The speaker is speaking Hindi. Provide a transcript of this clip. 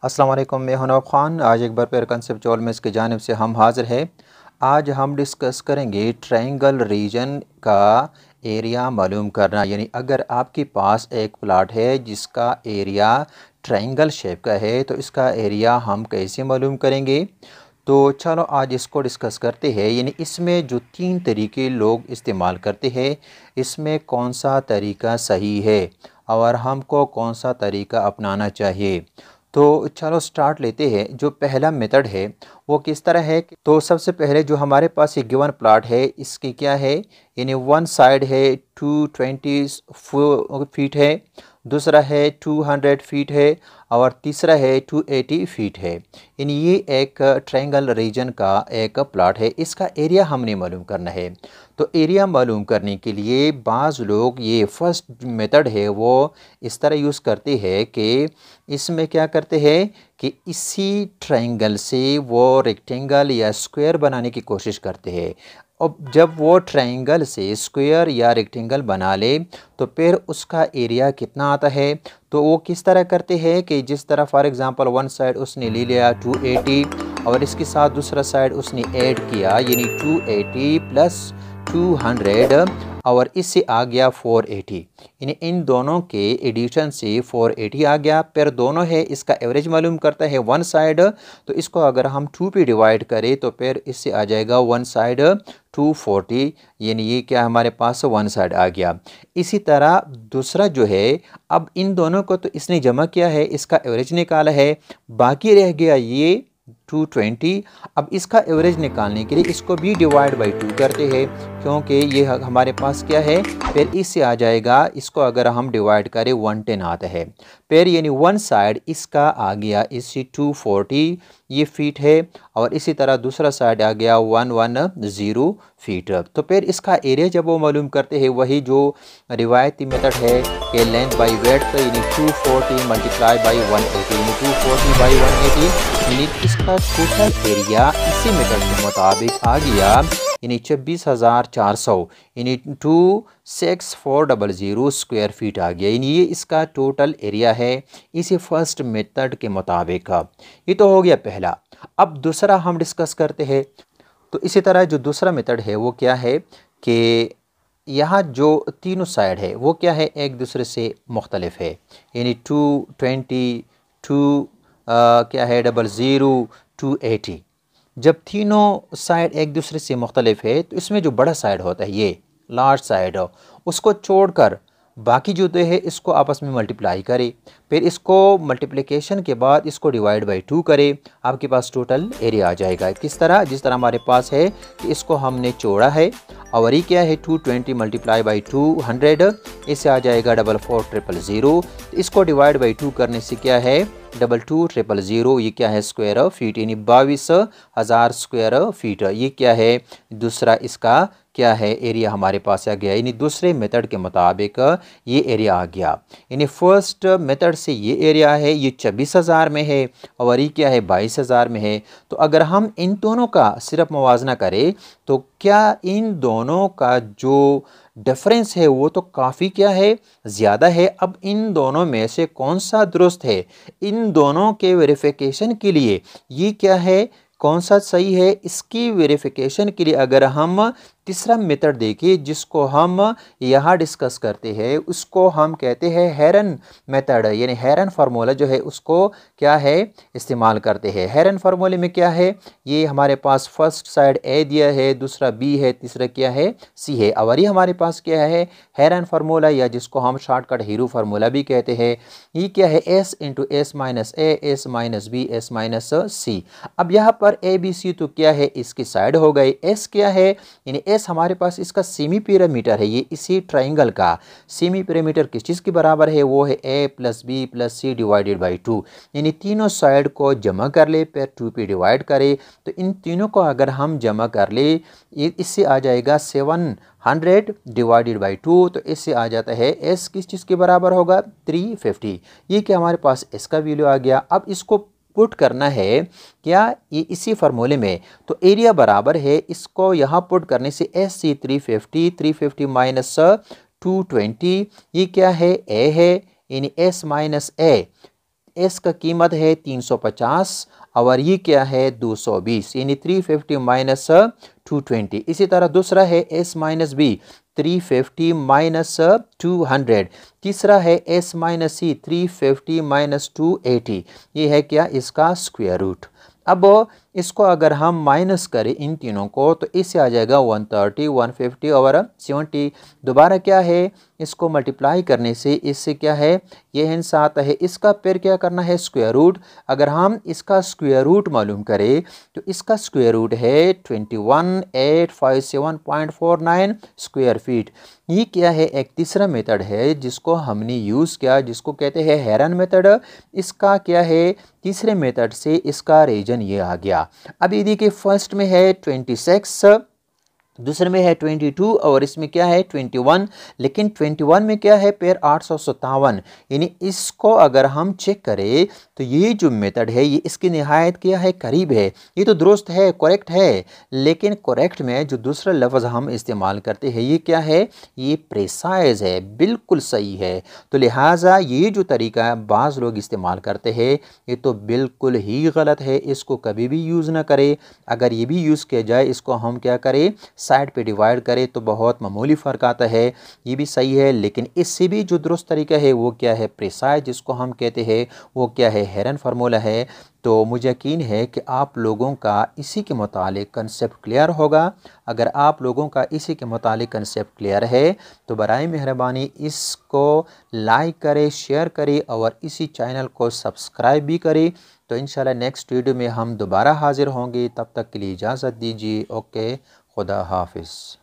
अस्सलाम वालेकुम, मैं हूं नवाब ख़ान। आज एक बार फिर कंसेप्चुअल में इसकी जानिब से हम हाज़िर हैं। आज हम डिस्कस करेंगे ट्रायंगल रीजन का एरिया मालूम करना। यानी अगर आपके पास एक प्लाट है जिसका एरिया ट्रायंगल शेप का है तो इसका एरिया हम कैसे मालूम करेंगे। तो चलो आज इसको डिस्कस करते हैं। यानी इसमें जो 3 तरीके लोग इस्तेमाल करते हैं, इसमें कौन सा तरीका सही है और हमको कौन सा तरीका अपनाना चाहिए। तो चलो स्टार्ट लेते हैं। जो पहला मेथड है वो किस तरह है। तो सबसे पहले जो हमारे पास ये गिवन प्लॉट है इसकी क्या है, यानी वन साइड है 220 फीट है, दूसरा है 200 फीट है और तीसरा है 280 फीट है। यानी ये एक ट्रायंगल रीजन का एक प्लॉट है। इसका एरिया हमने मालूम करना है। तो एरिया मालूम करने के लिए बाज़ लोग ये फर्स्ट मेथड है वो इस तरह यूज़ करते हैं कि इसमें क्या करते हैं कि इसी ट्रायंगल से वो रेक्टेंगल या स्क्वायर बनाने की कोशिश करते हैं। अब जब वो ट्रायंगल से स्क्वायर या रेक्टेंगल बना ले तो फिर उसका एरिया कितना आता है। तो वो किस तरह करते हैं कि जिस तरह फॉर एग्ज़ाम्पल वन साइड उसने ले लिया 280 और इसके साथ दूसरा साइड उसने ऐड किया, यानी 280 प्लस 200 और इससे आ गया 480। यानी इन दोनों के एडिशन से 480 आ गया। फिर दोनों है, इसका एवरेज मालूम करता है वन साइड। तो इसको अगर हम 2 पे डिवाइड करें तो फिर इससे आ जाएगा वन साइड 240। यानी ये क्या हमारे पास वन साइड आ गया। इसी तरह दूसरा जो है, अब इन दोनों को तो इसने जमा किया है, इसका एवरेज निकाला है, बाकी रह गया ये 220। अब इसका एवरेज निकालने के लिए इसको भी डिवाइड बाई 2 करते हैं, क्योंकि ये हमारे पास क्या है, फिर इससे आ जाएगा, इसको अगर हम डिवाइड करें 110 आता है। फिर यानी वन साइड इसका आ गया इसी 240 ये फीट है और इसी तरह दूसरा साइड आ गया 110 फीट। तो फिर इसका एरिया जब वो मालूम करते हैं वही जो रिवायती मेथड है कि लेंथ बाई वेड्थ, यानी 240 मल्टीप्लाई बाई 180, यानी 240 बाई 180, यानी इसका टोटल एरिया इसी मेथड के मुताबिक आ गया, यानी 26,400 यानी 26400 स्क्वायर फीट आ गया। यानी ये इसका टोटल एरिया है इसी फर्स्ट मेथड के मुताबिक। ये तो हो गया पहला। अब दूसरा हम डिस्कस करते हैं। तो इसी तरह जो दूसरा मेथड है वो क्या है कि यहाँ जो तीनों साइड है वो क्या है, एक दूसरे से मुख्तलिफ है। यानी 220 2 क्या है 00 280। जब तीनों साइड एक दूसरे से मुख्तलिफ है तो इसमें जो बड़ा साइड होता है, ये लार्ज साइड हो, उसको छोड़कर बाकी जो है इसको आपस में मल्टीप्लाई करें। फिर इसको मल्टीप्लिकेशन के बाद इसको डिवाइड बाई 2 करें, आपके पास टोटल एरिया आ जाएगा। किस तरह, जिस तरह हमारे पास है कि इसको हमने छोड़ा है और ये क्या है 220 मल्टीप्लाई बाई 200, इससे आ जाएगा 44000। इसको डिवाइड बाई 2 करने से क्या है 22000, ये क्या है स्क्वायर फीट, यानी 22,000 स्क्वायर फीट। ये क्या है दूसरा इसका क्या है एरिया हमारे पास आ गया। यानी दूसरे मेथड के मुताबिक ये एरिया आ गया। यानी फर्स्ट मेथड से ये एरिया है, ये 26,000 में है और ये क्या है 22,000 में है। तो अगर हम इन दोनों का सिर्फ मुवाजना करें तो क्या इन दोनों का जो डिफरेंस है वो तो काफ़ी क्या है ज़्यादा है। अब इन दोनों में से कौन सा दुरुस्त है, इन दोनों के वेरिफिकेशन के लिए ये क्या है कौन सा सही है, इसकी वेरिफिकेशन के लिए अगर हम तीसरा मेथड देखें जिसको हम यहाँ डिस्कस करते हैं, उसको हम कहते हैं हेरन मेथड। यानी हेरन फार्मूला जो है उसको क्या है इस्तेमाल करते हैं। हेरन फार्मूले में क्या है, ये हमारे पास फर्स्ट साइड ए दिया है, दूसरा बी है, तीसरा क्या है सी है और ये हमारे पास क्या है हेरन फार्मूला, या जिसको हम शॉर्टकट हीरो फार्मूला भी कहते हैं। ये क्या है S into S minus A, S minus B, S minus C. अब यहाँ पर ए बी सी तो क्या है इसकी साइड हो गई। एस क्या है, यानी एस हमारे पास इसका सेमी पिरामीटर है। ये इसी ट्रायंगल का सेमी पिरामीटर किस चीज़ के बराबर है, वो है A plus B plus C divided by 2। यानी तीनों साइड को जमा कर ले फिर 2 पे डिवाइड करे। तो इन तीनों को अगर हम जमा कर ले इससे आ जाएगा 700 डिवाइडेड बाई 2। तो इससे आ जाता है एस किस चीज़ के बराबर होगा 350। ये क्या हमारे पास एस का वैल्यू आ गया। अब इसको पुट करना है क्या ये इसी फार्मूले में, तो एरिया बराबर है, इसको यहाँ पुट करने से एस सी 350 माइनस 220, ये क्या है ए है, यानी एस माइनस ए एस का कीमत है 350 और ये क्या है 220, यानी 350 माइनस 220। इसी तरह दूसरा है एस माइनस बी 350 माइनस 200। तीसरा है एस माइनस सी 350 माइनस 280। ये है क्या इसका स्क्वायर रूट। अब इसको अगर हम माइनस करें इन तीनों को तो इससे आ जाएगा 130, 150 और 70। दोबारा क्या है इसको मल्टीप्लाई करने से इससे क्या है ये आंसर आता है। इसका फिर क्या करना है स्क्वायर रूट। अगर हम इसका स्क्वायर रूट मालूम करें तो इसका स्क्वायर रूट है 21857.49 स्क्वायर फीट। ये क्या है एक तीसरा मेथड है जिसको हमने यूज़ किया, जिसको कहते हैं हेरन मेथड। इसका क्या है तीसरे मेथड से इसका रीजन ये आ गया। अब ये देखिए फर्स्ट में है 26, दूसरे में है 22 और इसमें क्या है 21। लेकिन 21 में क्या है पेयर 857, यानी इसको अगर हम चेक करें तो ये जो मेथड है ये इसकी निहायत क्या है करीब है। ये तो दुरुस्त है, करेक्ट है, लेकिन करेक्ट में जो दूसरा लफ्ज़ हम इस्तेमाल करते हैं ये क्या है ये प्रेसाइज है, बिल्कुल सही है। तो लिहाजा ये जो तरीका बाज़ लोग इस्तेमाल करते हैं ये तो बिल्कुल ही गलत है, इसको कभी भी यूज़ ना करें। अगर ये भी यूज़ किया जाए इसको हम क्या करें साइड पे डिवाइड करें तो बहुत मामूली फ़र्क आता है, ये भी सही है। लेकिन इससे भी जो दुरुस्त तरीका है वो क्या है प्रिसाइज, जिसको हम कहते हैं वो क्या है हेरन फार्मूला है। तो मुझे यकीन है कि आप लोगों का इसी के मुतालिक कंसेप्ट क्लियर होगा। अगर आप लोगों का इसी के मुतालिक कंसेप्ट क्लियर है तो बराए मेहरबानी इसको लाइक करें, शेयर करें और इसी चैनल को सब्सक्राइब भी करें। तो इंशाल्लाह नेक्स्ट वीडियो में हम दोबारा हाजिर होंगे, तब तक के लिए इजाज़त दीजिए। ओके, खुदा हाफिज़।